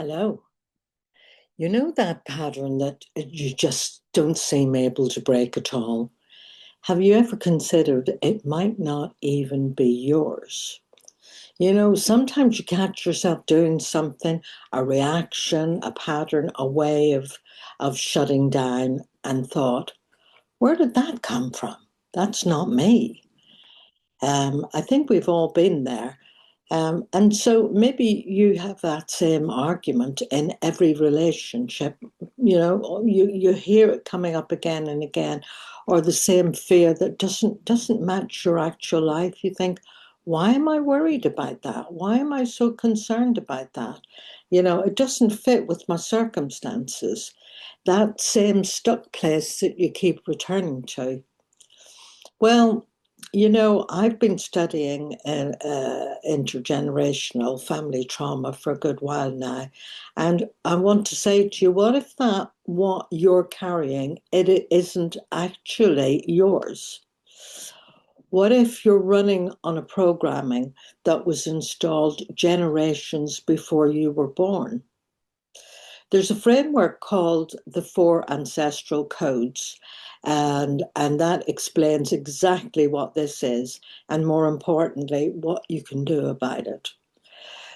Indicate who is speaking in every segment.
Speaker 1: Hello. You know that pattern that you just don't seem able to break at all? Have you ever considered it might not even be yours? Sometimes you catch yourself doing something, a reaction, a pattern, a way of shutting down and thought, where did that come from? That's not me. I think we've all been there. And so maybe you have that same argument in every relationship. You hear it coming up again and again, or the same fear that doesn't match your actual life. You think, why am I worried about that? Why am I so concerned about that? It doesn't fit with my circumstances. That same stuck place that you keep returning to. Well, I've been studying intergenerational family trauma for a good while now, and I want to say to you, what if that what you're carrying it isn't actually yours? What if you're running on a programming that was installed generations before you were born? There's a framework called the Four Ancestral Codes, and that explains exactly what this is, and more importantly, what you can do about it.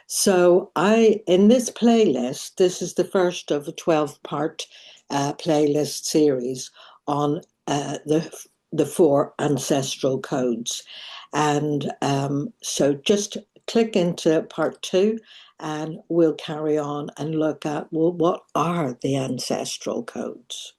Speaker 1: So, in this playlist, this is the first of a 12-part playlist series on the four ancestral codes. And so just click into part two and we'll carry on and look at, well, what are the ancestral codes?